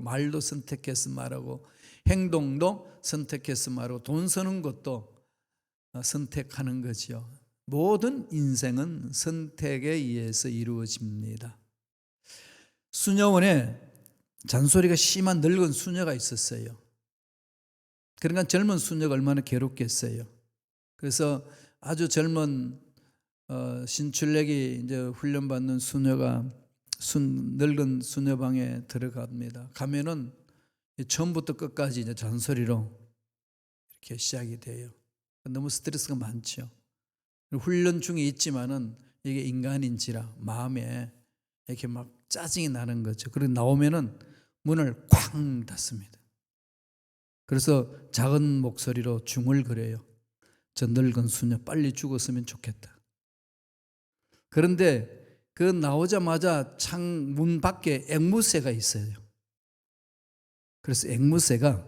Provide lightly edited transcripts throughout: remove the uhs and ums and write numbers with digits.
말도 선택해서 말하고 행동도 선택해서 말하고 돈 쓰는 것도 선택하는 거지요. 모든 인생은 선택에 의해서 이루어집니다. 수녀원에 잔소리가 심한 늙은 수녀가 있었어요. 그러니까 젊은 수녀가 얼마나 괴롭겠어요. 그래서 아주 젊은 신출내기 이제 훈련받는 수녀가 늙은 수녀방에 들어갑니다. 가면은 처음부터 끝까지 이제 잔소리로 이렇게 시작이 돼요. 너무 스트레스가 많죠. 훈련 중에 있지만은 이게 인간인지라 마음에 이렇게 막 짜증이 나는 거죠. 그리고 나오면은 문을 쾅 닫습니다. 그래서 작은 목소리로 중얼거려요. 저 늙은 수녀 빨리 죽었으면 좋겠다. 그런데 그 나오자마자 창문 밖에 앵무새가 있어요. 그래서 앵무새가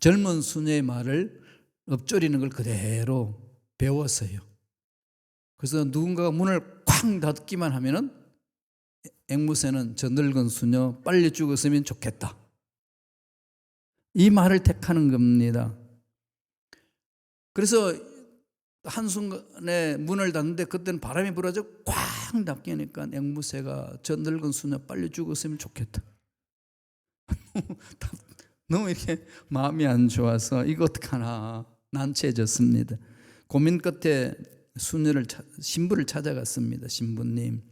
젊은 수녀의 말을 읊조리는 걸 그대로 배웠어요. 그래서 누군가가 문을 쾅 닫기만 하면은 앵무새는 저 늙은 수녀 빨리 죽었으면 좋겠다. 이 말을 택하는 겁니다. 그래서 한순간에 문을 닫는데 그때는 바람이 불어서 꽉 닫히니까 앵무새가 저 늙은 수녀 빨리 죽었으면 좋겠다. 너무 이렇게 마음이 안 좋아서 이거 어떡하나 난처해졌습니다. 고민 끝에 신부를 찾아갔습니다. 신부님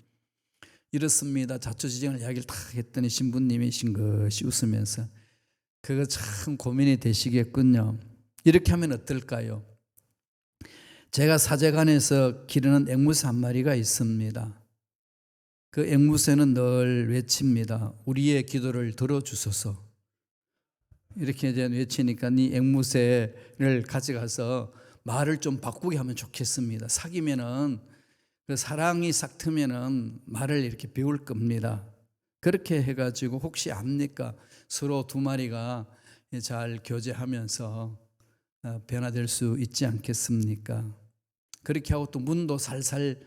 이렇습니다. 자초지종을 이야기를 다 했더니 신부님이 싱긋이 웃으면서 그거 참 고민이 되시겠군요. 이렇게 하면 어떨까요? 제가 사제관에서 기르는 앵무새 한 마리가 있습니다. 그 앵무새는 늘 외칩니다. 우리의 기도를 들어주소서. 이렇게 이제 외치니까 이 앵무새를 가져가서 말을 좀 바꾸게 하면 좋겠습니다. 사귀면은 그 사랑이 싹 트면은 말을 이렇게 배울 겁니다. 그렇게 해가지고 혹시 압니까? 서로 두 마리가 잘 교제하면서 변화될 수 있지 않겠습니까? 그렇게 하고 또 문도 살살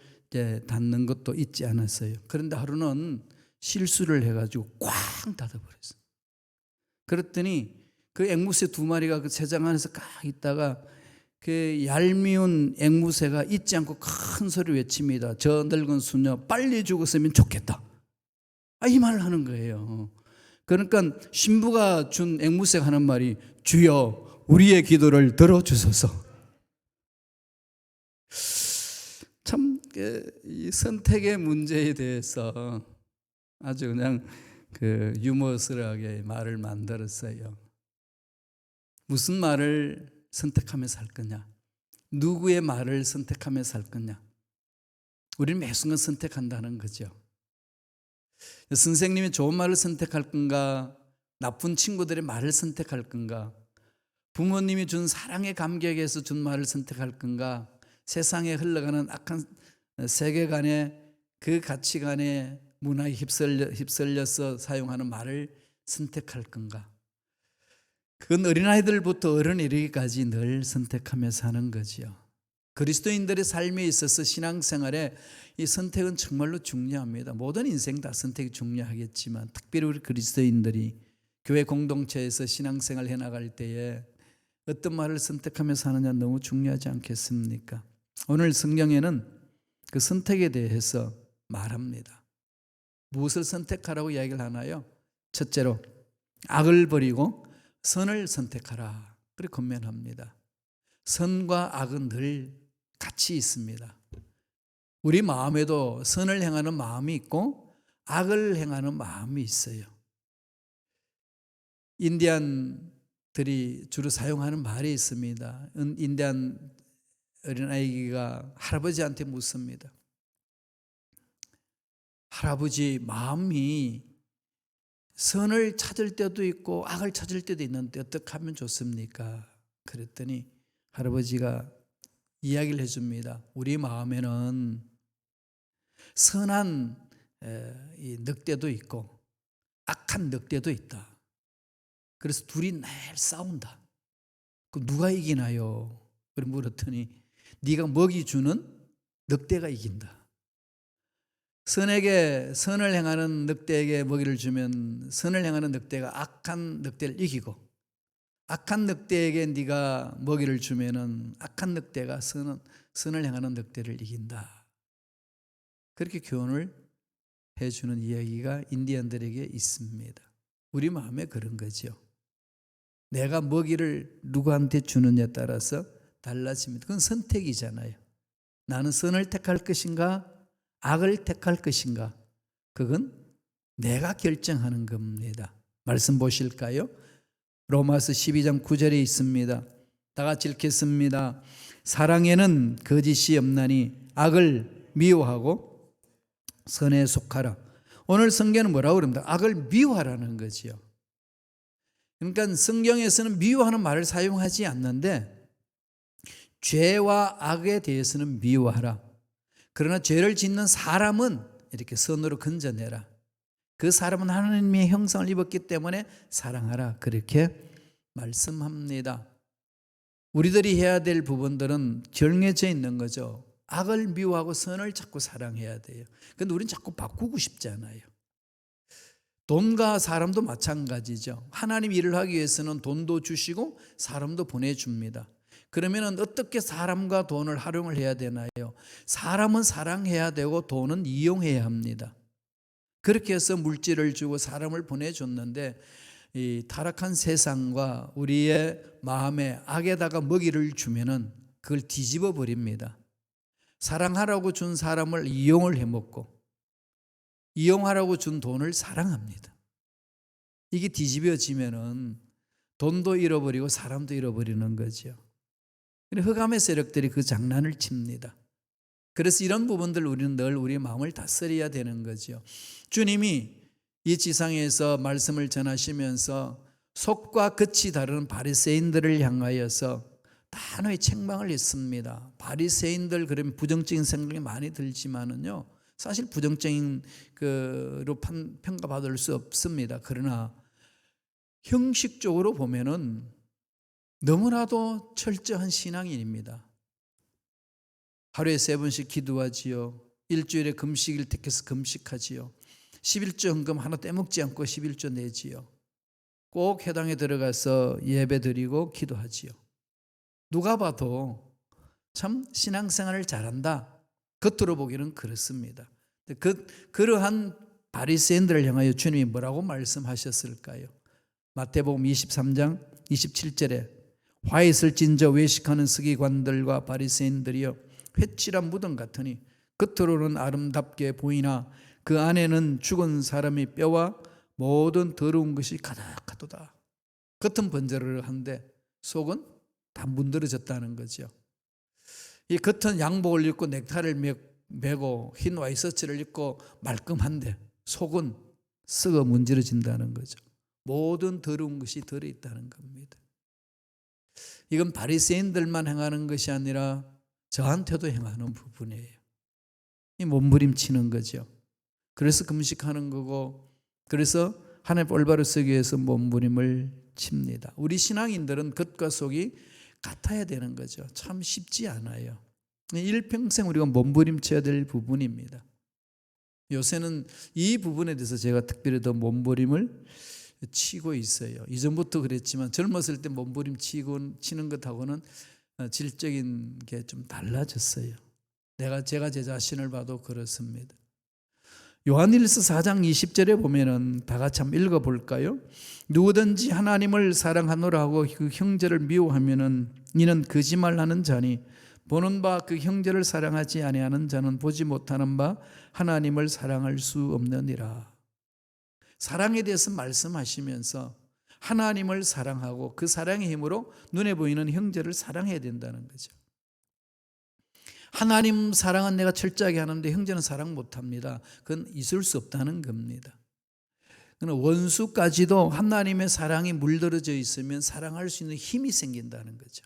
닫는 것도 있지 않았어요. 그런데 하루는 실수를 해가지고 꽝 닫아버렸어요. 그랬더니 그 앵무새 두 마리가 그 새장 안에서 깍 있다가 그 얄미운 앵무새가 잊지 않고 큰 소리 외칩니다. 저 늙은 수녀 빨리 죽었으면 좋겠다. 이 말을 하는 거예요. 그러니까 신부가 준 앵무새가 하는 말이 주여 우리의 기도를 들어주소서. 참 이 선택의 문제에 대해서 아주 그냥 그 유머스러하게 말을 만들었어요. 무슨 말을 선택하면서 할 거냐? 누구의 말을 선택하면서 할 거냐? 우리는 매 순간 선택한다는 거죠. 선생님이 좋은 말을 선택할 건가? 나쁜 친구들의 말을 선택할 건가? 부모님이 준 사랑의 감격에서 준 말을 선택할 건가? 세상에 흘러가는 악한 세계관의 그 가치관의 문화에 휩쓸려서 사용하는 말을 선택할 건가? 그건 어린아이들부터 어른에 이르기까지 늘 선택하며 사는 거지요. 그리스도인들의 삶에 있어서 신앙생활에 이 선택은 정말로 중요합니다. 모든 인생 다 선택이 중요하겠지만 특별히 우리 그리스도인들이 교회 공동체에서 신앙생활을 해나갈 때에 어떤 말을 선택하며 사느냐 너무 중요하지 않겠습니까? 오늘 성경에는 그 선택에 대해서 말합니다. 무엇을 선택하라고 이야기를 하나요? 첫째로 악을 버리고 선을 선택하라. 그렇게 권면합니다. 선과 악은 늘 같이 있습니다. 우리 마음에도 선을 행하는 마음이 있고 악을 행하는 마음이 있어요. 인디안들이 주로 사용하는 말이 있습니다. 인디안 어린아이가 할아버지한테 묻습니다. 할아버지, 마음이 선을 찾을 때도 있고 악을 찾을 때도 있는데 어떻게 하면 좋습니까? 그랬더니 할아버지가 이야기를 해줍니다. 우리 마음에는 선한 이 늑대도 있고 악한 늑대도 있다. 그래서 둘이 늘 싸운다. 그럼 누가 이기나요? 그래 물었더니 네가 먹이 주는 늑대가 이긴다. 선에게 선을 행하는 늑대에게 먹이를 주면 선을 행하는 늑대가 악한 늑대를 이기고, 악한 늑대에게 네가 먹이를 주면은 악한 늑대가 선을 행하는 늑대를 이긴다. 그렇게 교훈을 해주는 이야기가 인디언들에게 있습니다. 우리 마음에 그런 거죠. 내가 먹이를 누구한테 주느냐에 따라서 달라집니다. 그건 선택이잖아요. 나는 선을 택할 것인가 악을 택할 것인가, 그건 내가 결정하는 겁니다. 말씀 보실까요? 로마서 12장 9절에 있습니다. 다 같이 읽겠습니다. 사랑에는 거짓이 없나니 악을 미워하고 선에 속하라. 오늘 성경은 뭐라고 그럽니다? 악을 미워하라는 거지요. 그러니까 성경에서는 미워하는 말을 사용하지 않는데 죄와 악에 대해서는 미워하라. 그러나 죄를 짓는 사람은 이렇게 선으로 건져내라. 그 사람은 하나님의 형상을 입었기 때문에 사랑하라. 그렇게 말씀합니다. 우리들이 해야 될 부분들은 정해져 있는 거죠. 악을 미워하고 선을 자꾸 사랑해야 돼요. 그런데 우리는 자꾸 바꾸고 싶잖아요. 돈과 사람도 마찬가지죠. 하나님 일을 하기 위해서는 돈도 주시고 사람도 보내줍니다. 그러면 어떻게 사람과 돈을 활용을 해야 되나요? 사람은 사랑해야 되고 돈은 이용해야 합니다. 그렇게 해서 물질을 주고 사람을 보내줬는데 이 타락한 세상과 우리의 마음에 악에다가 먹이를 주면은 그걸 뒤집어 버립니다. 사랑하라고 준 사람을 이용을 해먹고 이용하라고 준 돈을 사랑합니다. 이게 뒤집어지면은 돈도 잃어버리고 사람도 잃어버리는 거죠. 흑암의 세력들이 그 장난을 칩니다. 그래서 이런 부분들 우리는 늘 우리 마음을 다스려야 되는 거죠. 주님이 이 지상에서 말씀을 전하시면서 속과 겉이 다른 바리새인들을 향하여서 단호히 책망을 했습니다. 바리새인들 그러면 부정적인 생각이 많이 들지만은요, 사실 부정적인 그로 평가받을 수 없습니다. 그러나 형식적으로 보면은 너무나도 철저한 신앙인입니다. 하루에 3번씩 기도하지요. 일주일에 금식일 택해서 금식하지요. 11조 헌금 하나 떼먹지 않고 11조 내지요. 꼭 회당에 들어가서 예배 드리고 기도하지요. 누가 봐도 참 신앙생활을 잘한다. 겉으로 보기는 그렇습니다. 그러한 바리새인들을 향하여 주님이 뭐라고 말씀하셨을까요? 마태복음 23장 27절에 화 있을 진저 외식하는 서기관들과 바리새인들이여 회칠한 무덤 같으니 겉으로는 아름답게 보이나 그 안에는 죽은 사람의 뼈와 모든 더러운 것이 가득하도다. 겉은 번제를 속은 다 문드러졌다는 거죠. 이 겉은 양복을 입고 넥타이를 매고 흰 와이셔츠를 입고 말끔한데 속은 썩어 문드러진다는 거죠. 모든 더러운 것이 들어있다는 겁니다. 이건 바리새인들만 행하는 것이 아니라 저한테도 행하는 부분이에요. 이 몸부림치는 거죠. 그래서 금식하는 거고, 그래서 하나님 올바로 쓰기 위해서 몸부림을 칩니다. 우리 신앙인들은 겉과 속이 같아야 되는 거죠. 참 쉽지 않아요. 일평생 우리가 몸부림쳐야 될 부분입니다. 요새는 이 부분에 대해서 제가 특별히 더 몸부림을 치고 있어요. 이전부터 그랬지만 젊었을 때 몸부림 치는 것하고는 질적인 게 좀 달라졌어요. 제가 제 자신을 봐도 그렇습니다. 요한일서 4장 20절에 보면은 다 같이 한번 읽어볼까요? 누구든지 하나님을 사랑하노라 하고 그 형제를 미워하면은 이는 거짓말하는 자니 보는 바 그 형제를 사랑하지 아니하는 자는 보지 못하는 바 하나님을 사랑할 수 없느니라. 사랑에 대해서 말씀하시면서 하나님을 사랑하고 그 사랑의 힘으로 눈에 보이는 형제를 사랑해야 된다는 거죠. 하나님 사랑은 내가 철저하게 하는데 형제는 사랑 못합니다. 그건 있을 수 없다는 겁니다. 원수까지도 하나님의 사랑이 물들어져 있으면 사랑할 수 있는 힘이 생긴다는 거죠.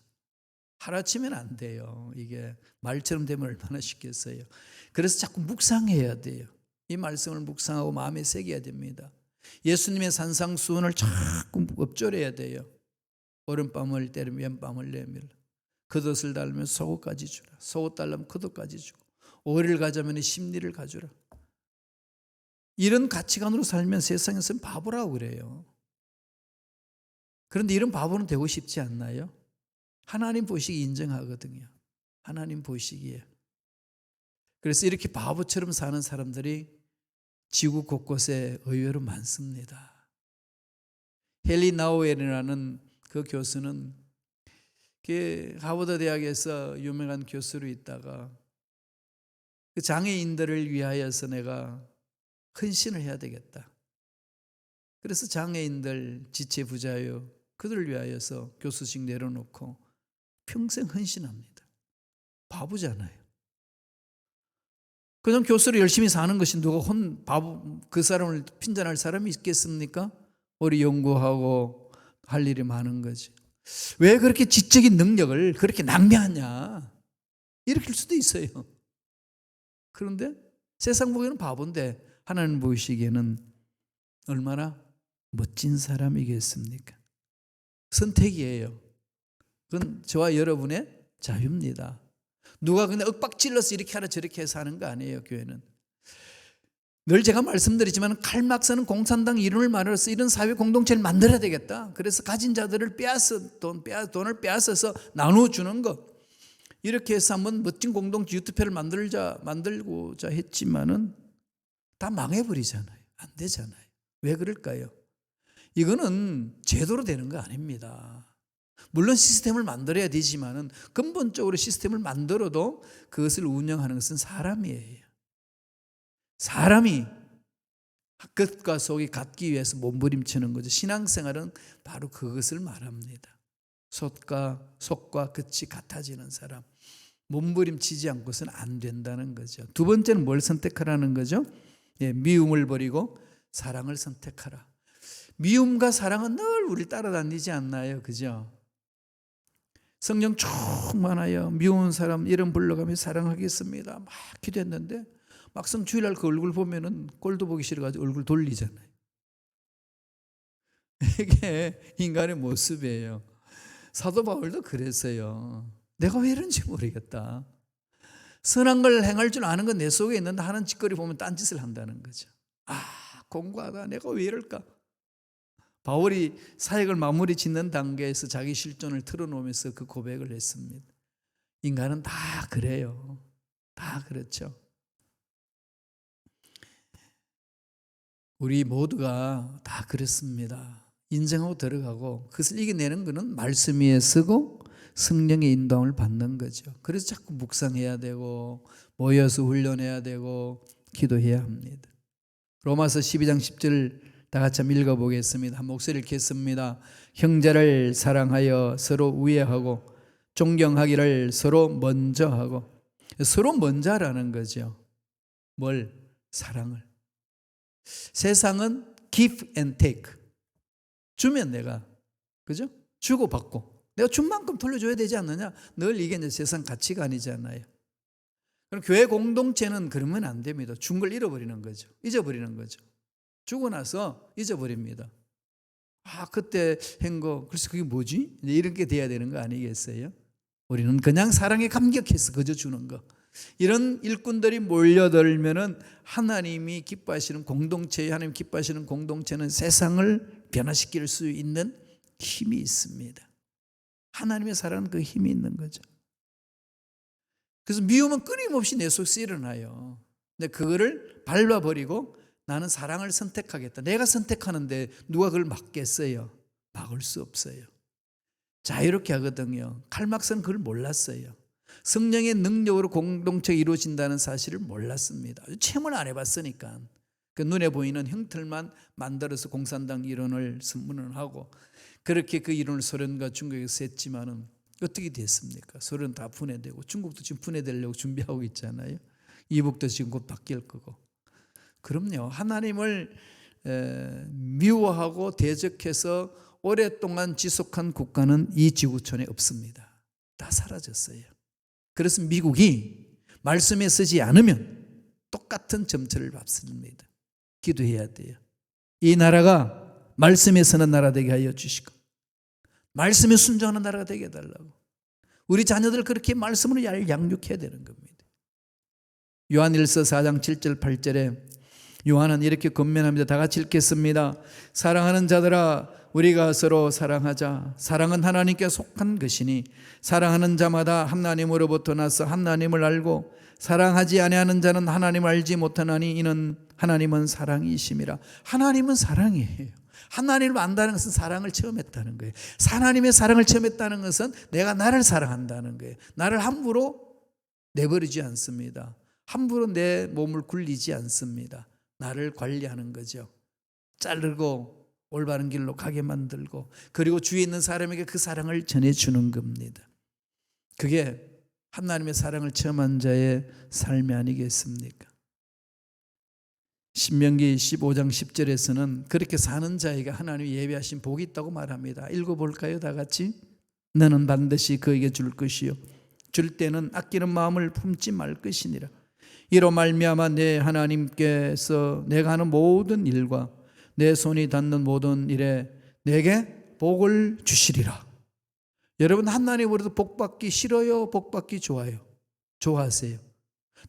하루아침에는 안 돼요. 이게 말처럼 되면 얼마나 쉽겠어요. 그래서 자꾸 묵상해야 돼요. 이 말씀을 묵상하고 마음에 새겨야 됩니다. 예수님의 산상수훈을 자꾸 읊조려야 돼요. 오른밤을 때리면 왼밤을 내밀라. 겉옷을 달면 속옷까지 주라. 속옷 달라면 겉옷까지 주고 오리를 가져면 심리를 가주라. 이런 가치관으로 살면 세상에서는 바보라고 그래요. 그런데 이런 바보는 되고 싶지 않나요? 하나님 보시기 인정하거든요. 하나님 보시기에. 그래서 이렇게 바보처럼 사는 사람들이 지구 곳곳에 의외로 많습니다. 헨리 나우엘이라는 그 교수는 하버드 대학에서 유명한 교수로 있다가 그 장애인들을 위하여서 내가 헌신을 해야 되겠다. 그래서 장애인들, 지체부자요, 그들을 위하여서 교수직 내려놓고 평생 헌신합니다. 바보잖아요. 그냥 교수로 열심히 사는 것이 누가 바보, 그 사람을 핀잔할 사람이 있겠습니까? 우리 연구하고 할 일이 많은 거지. 왜 그렇게 지적인 능력을 그렇게 낭비하냐? 일으킬 수도 있어요. 그런데 세상 보기에는 바본데 하나님 보시기에는 얼마나 멋진 사람이겠습니까? 선택이에요. 그건 저와 여러분의 자유입니다. 누가 그냥 윽박질러서 이렇게 하라 저렇게 해서 하는 거 아니에요. 교회는 늘 제가 말씀드리지만 칼막스는 공산당 이름을 말해서 이런 사회 공동체를 만들어야 되겠다. 그래서 가진 자들을 돈을 빼앗아서 나눠주는 것, 이렇게 해서 한번 멋진 공동체 유투표를 만들고자 했지만은 다 망해버리잖아요. 안 되잖아요. 왜 그럴까요? 이거는 제도로 되는 거 아닙니다. 물론 시스템을 만들어야 되지만은 근본적으로 시스템을 만들어도 그것을 운영하는 것은 사람이에요. 사람이 끝과 속이 같기 위해서 몸부림치는 거죠. 신앙생활은 바로 그것을 말합니다. 속과 끝이 같아지는 사람, 몸부림치지 않고서는 안 된다는 거죠. 두 번째는 뭘 선택하라는 거죠? 미움을 버리고 사랑을 선택하라. 미움과 사랑은 늘 우리를 따라다니지 않나요? 그죠? 성령 충만하여 미운 사람 이름 불러가며 사랑하겠습니다 막 기도했는데 막상 주일날 그 얼굴 보면은 꼴도 보기 싫어가지고 얼굴 돌리잖아요. 이게 인간의 모습이에요. 사도 바울도 그랬어요. 내가 왜 이런지 모르겠다. 선한 걸 행할 줄 아는 건 내 속에 있는데 하는 짓거리 보면 딴짓을 한다는 거죠. 공부하다 내가 왜 이럴까? 바울이 사역을 마무리 짓는 단계에서 자기 실존을 털어놓으면서 그 고백을 했습니다. 인간은 다 그래요. 다 그렇죠. 우리 모두가 다 그렇습니다. 인정하고 들어가고 그것을 이겨내는 것은 말씀 위에 서고 성령의 인도함을 받는 거죠. 그래서 자꾸 묵상해야 되고 모여서 훈련해야 되고 기도해야 합니다. 로마서 12장 10절 다 같이 한번 읽어보겠습니다. 한 목소리를 겠습니다. 형제를 사랑하여 서로 우애하고 존경하기를 서로 먼저 하고, 서로 먼저 하라는 거죠. 뭘? 사랑을. 세상은 give and take. 주면 내가, 그죠? 주고 받고 내가 준 만큼 돌려줘야 되지 않느냐? 늘 이게 이제 세상 가치관이잖아요. 그럼 교회 공동체는 그러면 안 됩니다. 준 걸 잃어버리는 거죠. 잊어버리는 거죠. 주고 나서 잊어버립니다. 그때 한 거, 그래서 그게 뭐지? 이렇게 돼야 되는 거 아니겠어요? 우리는 그냥 사랑에 감격해서 그저 주는 거. 이런 일꾼들이 몰려들면은 하나님이 기뻐하시는 공동체, 하나님 기뻐하시는 공동체는 세상을 변화시킬 수 있는 힘이 있습니다. 하나님의 사랑은 그 힘이 있는 거죠. 그래서 미움은 끊임없이 내 속에서 일어나요. 근데 그거를 밟아버리고 나는 사랑을 선택하겠다. 내가 선택하는데 누가 그걸 막겠어요? 막을 수 없어요. 자유롭게 하거든요. 칼막스는 그걸 몰랐어요. 성령의 능력으로 공동체가 이루어진다는 사실을 몰랐습니다. 체험을 안 해봤으니까. 그 눈에 보이는 형틀만 만들어서 공산당 이론을 선문하고 그렇게 그 이론을 소련과 중국에서 했지만은 어떻게 됐습니까? 소련 다 분해되고 중국도 지금 분해되려고 준비하고 있잖아요. 이북도 지금 곧 바뀔 거고. 그럼요. 하나님을 미워하고 대적해서 오랫동안 지속한 국가는 이 지구촌에 없습니다. 다 사라졌어요. 그래서 미국이 말씀에 서지 않으면 똑같은 점처를 밟습니다. 기도해야 돼요. 이 나라가 말씀에 서는 나라 되게 하여 주시고 말씀에 순종하는 나라가 되게 해달라고. 우리 자녀들 그렇게 말씀으로 양육해야 되는 겁니다. 요한일서 4장 7절 8절에 요한은 이렇게 권면합니다. 다 같이 읽겠습니다. 사랑하는 자들아, 우리가 서로 사랑하자. 사랑은 하나님께 속한 것이니 사랑하는 자마다 하나님으로부터 나서 하나님을 알고 사랑하지 아니하는 자는 하나님을 알지 못하나니 이는 하나님은 사랑이심이라. 하나님은 사랑이에요. 하나님을 안다는 것은 사랑을 체험했다는 거예요. 하나님의 사랑을 체험했다는 것은 내가 나를 사랑한다는 거예요. 나를 함부로 내버리지 않습니다. 함부로 내 몸을 굴리지 않습니다. 나를 관리하는 거죠. 자르고 올바른 길로 가게 만들고, 그리고 주위에 있는 사람에게 그 사랑을 전해주는 겁니다. 그게 하나님의 사랑을 체험한 자의 삶이 아니겠습니까? 신명기 15장 10절에서는 그렇게 사는 자에게 하나님이 예비하신 복이 있다고 말합니다. 읽어볼까요? 다 같이. 너는 반드시 그에게 줄 것이요 줄 때는 아끼는 마음을 품지 말 것이니라. 이로 말미암아 내 하나님께서 내가 하는 모든 일과 내 손이 닿는 모든 일에 내게 복을 주시리라. 여러분, 하나님으로부터 복받기 싫어요? 복받기 좋아요? 좋아하세요?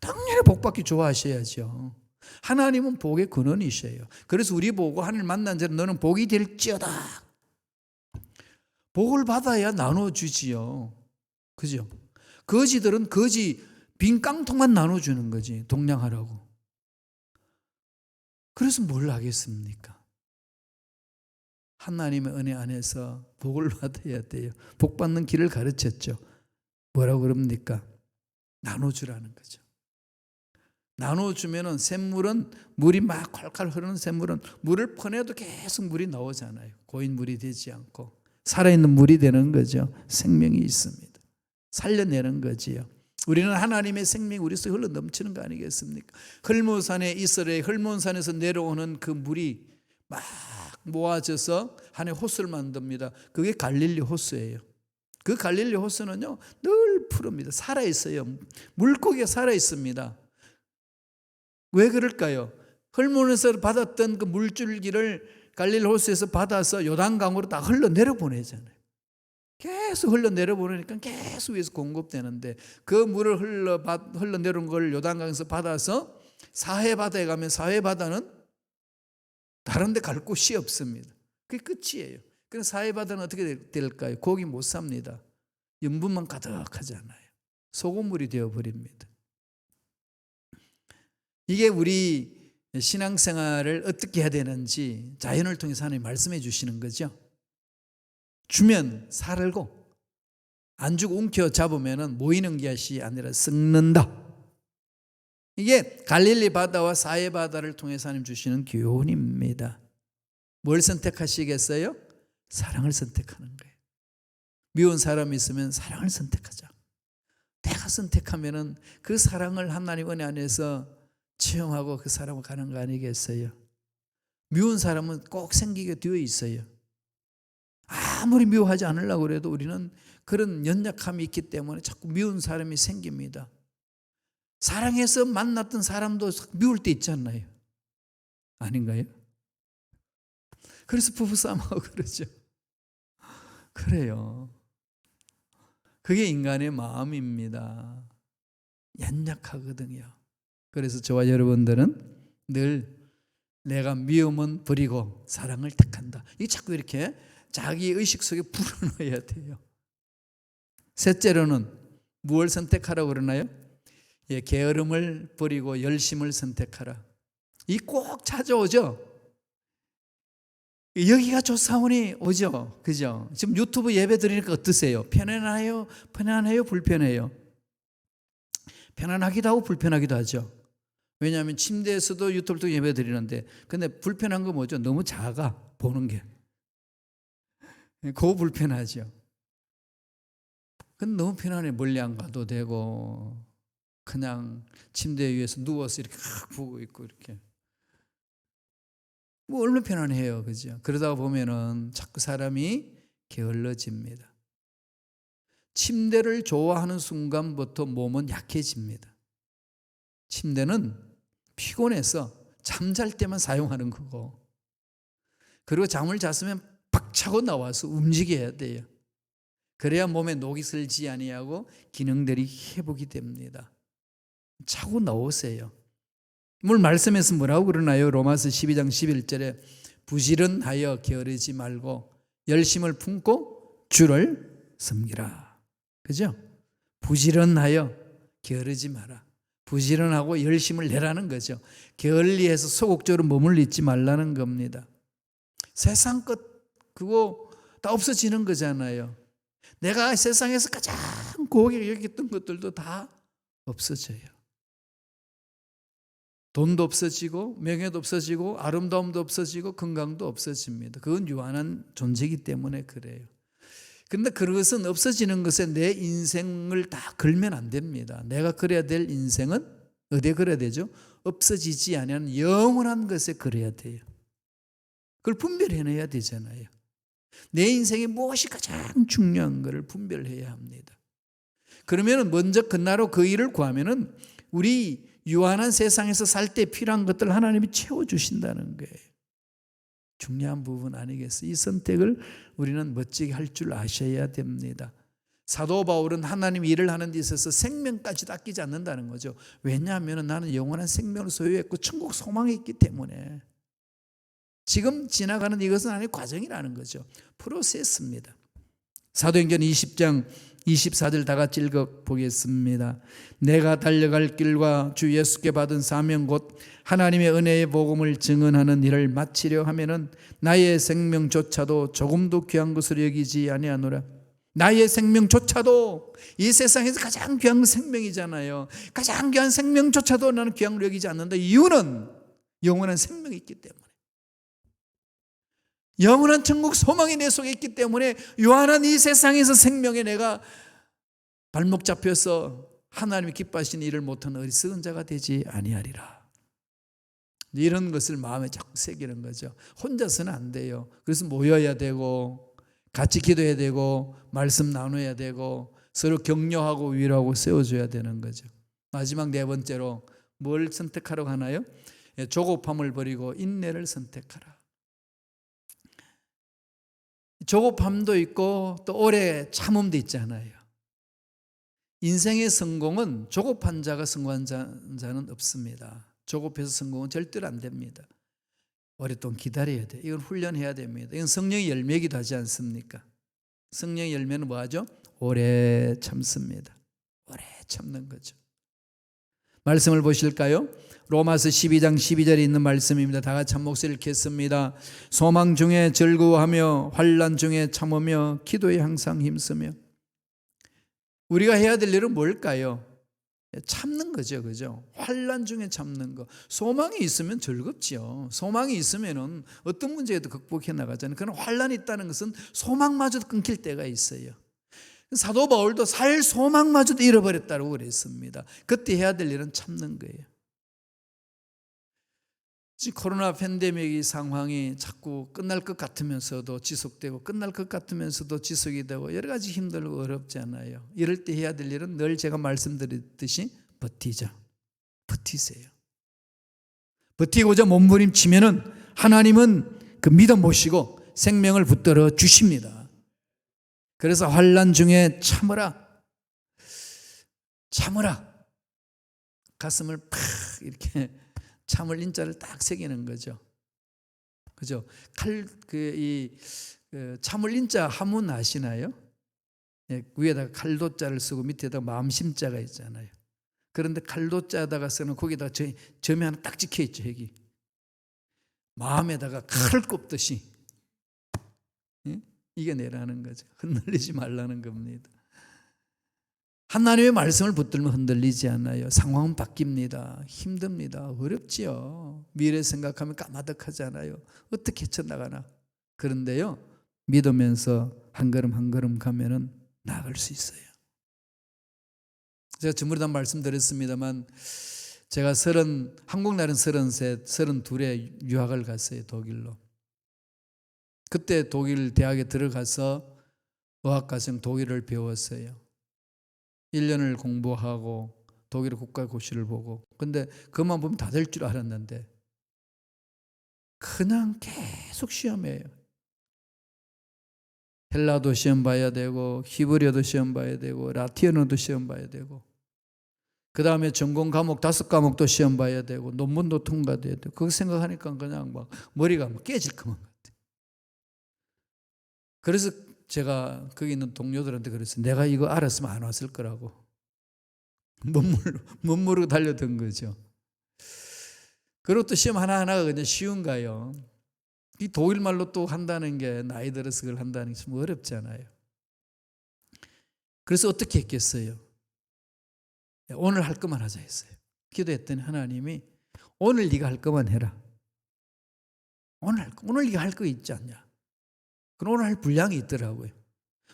당연히 복받기 좋아하셔야죠. 하나님은 복의 근원이셔요. 그래서 우리 보고 하나님 만난 자는 너는 복이 될지어다. 복을 받아야 나눠주지요. 그죠? 거지들은 거지 빈 깡통만 나눠주는 거지, 동냥하라고. 그래서 뭘 하겠습니까? 하나님의 은혜 안에서 복을 받아야 돼요. 복 받는 길을 가르쳤죠. 뭐라고 그럽니까? 나눠주라는 거죠. 나눠주면은 샘물은, 물이 막 콸콸 흐르는 샘물은 물을 퍼내도 계속 물이 나오잖아요. 고인 물이 되지 않고 살아있는 물이 되는 거죠. 생명이 있습니다. 살려내는 거지요. 우리는 하나님의 생명이 우리 속에 흘러 넘치는 거 아니겠습니까? 헐몬산에 이스라엘 헐몬산에서 내려오는 그 물이 막 모아져서 하나의 호수를 만듭니다. 그게 갈릴리 호수예요. 그 갈릴리 호수는요 늘 푸릅니다. 살아있어요. 물고기가 살아있습니다. 왜 그럴까요? 헐몬에서 받았던 그 물줄기를 갈릴리 호수에서 받아서 요단강으로 다 흘러내려 보내잖아요. 계속 흘러내려 보내니까 계속 위에서 공급되는데, 그 물을 흘러내려온 걸 요단강에서 받아서 사해바다에 가면 사해바다는 다른 데 갈 곳이 없습니다. 그게 끝이에요. 그래서 사해바다는 어떻게 될까요? 고기 못 삽니다. 염분만 가득하잖아요. 소금물이 되어버립니다. 이게 우리 신앙생활을 어떻게 해야 되는지 자연을 통해서 하나님 말씀해 주시는 거죠. 주면 살고 안 주고 움켜 잡으면 모이는 것이 아니라 썩는다. 이게 갈릴리 바다와 사해 바다를 통해서 하나님 주시는 교훈입니다. 뭘 선택하시겠어요? 사랑을 선택하는 거예요. 미운 사람이 있으면 사랑을 선택하자. 내가 선택하면은 그 사랑을 하나님 은혜 안에서 체험하고 그 사람을 가는 거 아니겠어요? 미운 사람은 꼭 생기게 되어 있어요. 아무리 미워하지 않으려고 해도 우리는 그런 연약함이 있기 때문에 자꾸 미운 사람이 생깁니다. 사랑해서 만났던 사람도 미울 때 있잖아요. 아닌가요? 그래서 부부싸움하고 그러죠. 그래요. 그게 인간의 마음입니다. 연약하거든요. 그래서 저와 여러분들은 늘 내가 미움은 버리고 사랑을 택한다. 이게 자꾸 이렇게 자기 의식 속에 불어넣어야 돼요. 셋째로는 무엇을 선택하라고 그러나요? 게으름을 버리고 열심을 선택하라. 이 꼭 찾아오죠. 여기가 좋사오니 오죠. 그죠? 지금 유튜브 예배 드리니까 어떠세요? 편안해요? 편안해요? 불편해요? 편안하기도 하고 불편하기도 하죠. 왜냐하면 침대에서도 유튜브를 통해 예배 드리는데, 근데 불편한 거 뭐죠? 너무 작아, 보는 게. 그거 불편하죠. 근데 너무 편안해. 멀리 안 가도 되고 그냥 침대 위에서 누워서 이렇게 보고 있고 이렇게. 뭐 얼마나 편안해요. 그죠? 그러다 보면은 자꾸 사람이 게을러집니다. 침대를 좋아하는 순간부터 몸은 약해집니다. 침대는 피곤해서 잠잘 때만 사용하는 거고, 그리고 잠을 잤으면 박차고 나와서 움직여야 돼요. 그래야 몸에 녹이 슬지 아니하고 기능들이 회복이 됩니다. 자고 나오세요. 오늘 말씀에서 뭐라고 그러나요? 로마서 12장 11절에 부지런하여 게으르지 말고 열심을 품고 주를 섬기라. 그죠? 부지런하여 게으르지 마라. 부지런하고 열심을 내라는 거죠. 게을리해서 소극적으로 머물러 있지 말라는 겁니다. 세상 것 그거 다 없어지는 거잖아요. 내가 세상에서 가장 고하게 여겼던 것들도 다 없어져요. 돈도 없어지고 명예도 없어지고 아름다움도 없어지고 건강도 없어집니다. 그건 유한한 존재이기 때문에 그래요. 그런데 그것은 없어지는 것에 내 인생을 다 걸면 안 됩니다. 내가 그래야 될 인생은 어디에 걸어야 되죠? 없어지지 않는 영원한 것에 걸어야 돼요. 그걸 분별해내야 되잖아요. 내 인생에 무엇이 가장 중요한 것을 분별해야 합니다. 그러면 먼저 그나로 그 일을 구하면은 우리 유한한 세상에서 살 때 필요한 것들 하나님이 채워주신다는 거예요. 중요한 부분 아니겠어요? 이 선택을 우리는 멋지게 할 줄 아셔야 됩니다. 사도 바울은 하나님 일을 하는 데 있어서 생명까지도 아끼지 않는다는 거죠. 왜냐하면 나는 영원한 생명을 소유했고 천국 소망이 있기 때문에. 지금 지나가는 이것은 하나님의 과정이라는 거죠. 프로세스입니다. 사도행전 20장 24절 다 같이 읽어보겠습니다. 내가 달려갈 길과 주 예수께 받은 사명 곧 하나님의 은혜의 복음을 증언하는 일을 마치려 하면은 나의 생명조차도 조금도 귀한 것으로 여기지 아니하노라. 나의 생명조차도 이 세상에서 가장 귀한 생명이잖아요. 가장 귀한 생명조차도 나는 귀한 걸 여기지 않는다. 이유는 영원한 생명이 있기 때문에. 영원한 천국 소망이 내 속에 있기 때문에 유한한 이 세상에서 생명에 내가 발목 잡혀서 하나님이 기뻐하시는 일을 못하는 어리석은 자가 되지 아니하리라. 이런 것을 마음에 자꾸 새기는 거죠. 혼자서는 안 돼요. 그래서 모여야 되고 같이 기도해야 되고 말씀 나눠야 되고 서로 격려하고 위로하고 세워줘야 되는 거죠. 마지막 네 번째로 뭘 선택하라고 하나요? 조급함을 버리고 인내를 선택하라. 조급함도 있고 또 오래 참음도 있잖아요. 인생의 성공은 조급한 자가 성공한 자는 없습니다. 조급해서 성공은 절대로 안 됩니다. 오랫동안 기다려야 돼요. 이건 훈련해야 됩니다. 이건 성령의 열매이기도 하지 않습니까? 성령의 열매는 뭐하죠? 오래 참습니다. 오래 참는 거죠. 말씀을 보실까요? 로마서 12장 12절에 있는 말씀입니다. 다 같이 한 목소리를 읽겠습니다. 소망 중에 즐거워하며 환난 중에 참으며 기도에 항상 힘쓰며. 우리가 해야 될 일은 뭘까요? 참는 거죠. 그죠? 환난 중에 참는 거. 소망이 있으면 즐겁지요. 소망이 있으면은 어떤 문제에도 극복해 나가잖아요. 그러나 환난이 있다는 것은 소망마저도 끊길 때가 있어요. 사도 바울도 살 소망마저도 잃어버렸다고 그랬습니다. 그때 해야 될 일은 참는 거예요. 지금 코로나 팬데믹 상황이 자꾸 끝날 것 같으면서도 지속되고 끝날 것 같으면서도 지속이 되고 여러 가지 힘들고 어렵지 않아요. 이럴 때 해야 될 일은 늘 제가 말씀드렸듯이 버티자. 버티세요. 버티고자 몸부림치면은 하나님은 그 믿어 모시고 생명을 붙들어 주십니다. 그래서 환난 중에 참으라. 참으라. 가슴을 팍 이렇게 참을 인자를 딱 새기는 거죠. 그죠? 참을 인자 하문 아시나요? 예, 위에다가 칼도자를 쓰고 밑에다가 마음심자가 있잖아요. 그런데 칼도자에다가 쓰는 거기다가 점이 하나 딱 찍혀 있죠. 여기 마음에다가 칼을 꼽듯이 이겨내라는 거죠. 흔들리지 말라는 겁니다. 하나님의 말씀을 붙들면 흔들리지 않아요. 상황은 바뀝니다. 힘듭니다. 어렵지요. 미래 생각하면 까마득하잖아요. 어떻게 헤쳐나가나. 그런데요, 믿으면서 한 걸음 한 걸음 가면은 나아갈 수 있어요. 제가 전부다 말씀드렸습니다만 제가 한국 나이는 33, 32에 유학을 갔어요. 독일로. 그때 독일 대학에 들어가서 어학과정 독일을 배웠어요. 1년을 공부하고 독일 국가고시를 보고. 근데 그것만 보면 다 될 줄 알았는데 그냥 계속 시험이에요. 헬라도 시험 봐야 되고 히브리어도 시험 봐야 되고 라틴어도 시험 봐야 되고 그 다음에 전공 과목 5과목도 시험 봐야 되고 논문도 통과돼야 되고 그거 생각하니까 그냥 막 머리가 막 깨질 것만 같아. 그래서 제가 거기 있는 동료들한테 그랬어요. 내가 이거 알았으면 안 왔을 거라고. 못 모르고 달려든 거죠. 그리고 또 시험 하나하나가 그냥 쉬운가요? 이 독일말로 또 한다는 게 나이 들어서 그걸 한다는 게 좀 어렵잖아요. 그래서 어떻게 했겠어요? 오늘 할 것만 하자 했어요. 기도했더니 하나님이 오늘 네가 할 것만 해라. 오늘 네가 할 거 있지 않냐? 그럼 오늘 할 분량이 있더라고요.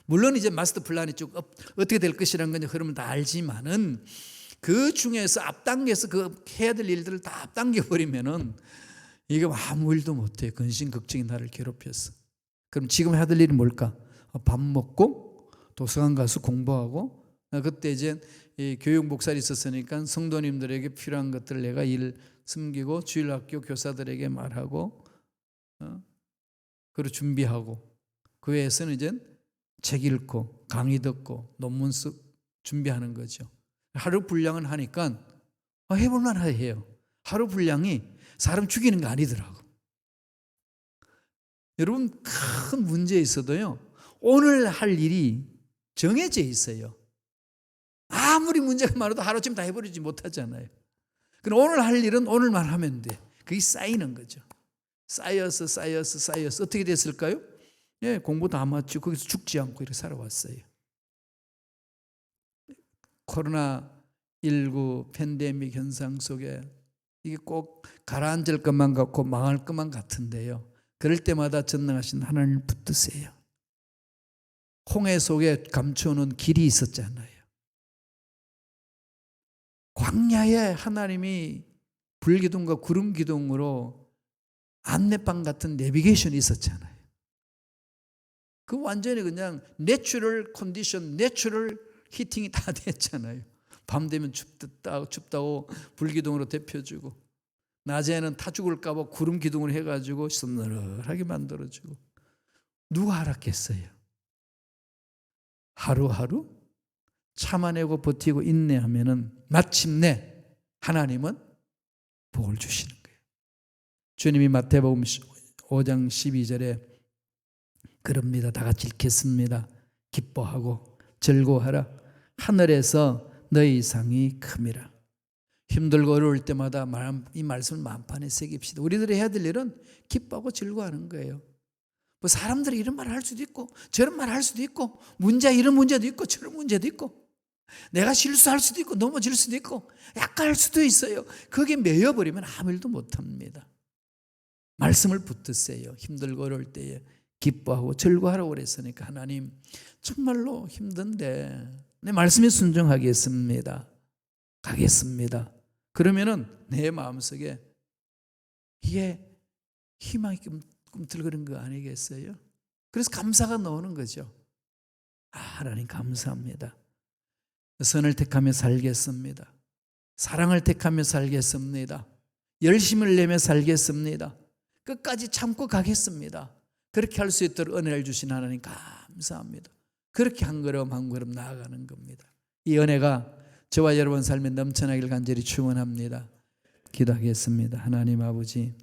물론 이제 마스터 플랜이 쭉 어떻게 될 것이라는 건 흐름을 다 알지만은 그 중에서 앞당겨서 그 해야 될 일들을 다 앞당겨 버리면은 이게 아무 일도 못해. 근심 걱정이 나를 괴롭혔어. 그럼 지금 해야 될 일이 뭘까? 밥 먹고 도서관 가서 공부하고 그때 이제 교육 목살이 있었으니까 성도님들에게 필요한 것들을 내가 일 섬기고 주일학교 교사들에게 말하고 그리고 준비하고 그 외에서는 이제 책 읽고 강의 듣고 논문 준비하는 거죠. 하루 분량은 하니까 해볼만 해요. 하루 분량이 사람 죽이는 거 아니더라고. 여러분 큰 문제 있어도요. 오늘 할 일이 정해져 있어요. 아무리 문제가 많아도 하루쯤 다 해버리지 못하잖아요. 그럼 오늘 할 일은 오늘만 하면 돼. 그게 쌓이는 거죠. 쌓여서 어떻게 됐을까요? 예, 공부 다 마치고 거기서 죽지 않고 이렇게 살아왔어요. 코로나19 팬데믹 현상 속에 이게 꼭 가라앉을 것만 같고 망할 것만 같은데요. 그럴 때마다 전능하신 하나님을 붙드세요. 홍해 속에 감춰놓은 길이 있었잖아요. 광야에 하나님이 불기둥과 구름기둥으로 안내방 같은 내비게이션이 있었잖아요. 그 완전히 그냥 내추럴 컨디션, 내추럴 히팅이 다 됐잖아요. 밤 되면 춥다고 불기둥으로 데펴주고 낮에는 타 죽을까 봐 구름 기둥을 해가지고 서늘하게 만들어주고 누가 알았겠어요? 하루하루 참아내고 버티고 인내하면은 마침내 하나님은 복을 주시는 거예요. 주님이 마태복음 5장 12절에 그럽니다. 다 같이 읽겠습니다. 기뻐하고 즐거워하라. 하늘에서 너희 상이 큼이라. 힘들고 어려울 때마다 이 말씀을 만판에 새깁시다. 우리들이 해야 될 일은 기뻐하고 즐거워하는 거예요. 뭐 사람들이 이런 말을 할 수도 있고 저런 말을 할 수도 있고 이런 문제도 있고 저런 문제도 있고 내가 실수할 수도 있고 넘어질 수도 있고 약할 수도 있어요. 거기에 매여버리면 아무 일도 못합니다. 말씀을 붙드세요. 힘들고 어려울 때에 기뻐하고 즐거워하라고 그랬으니까 하나님 정말로 힘든데 내 말씀에 순종하겠습니다. 가겠습니다. 그러면은 내 마음속에 이게 희망이 꿈틀거리는 거 아니겠어요? 그래서 감사가 나오는 거죠. 하나님 감사합니다. 선을 택하며 살겠습니다. 사랑을 택하며 살겠습니다. 열심을 내며 살겠습니다. 끝까지 참고 가겠습니다. 그렇게 할 수 있도록 은혜를 주신 하나님 감사합니다. 그렇게 한 걸음 한 걸음 나아가는 겁니다. 이 은혜가 저와 여러분 삶에 넘쳐나길 간절히 축원합니다. 기도하겠습니다. 하나님 아버지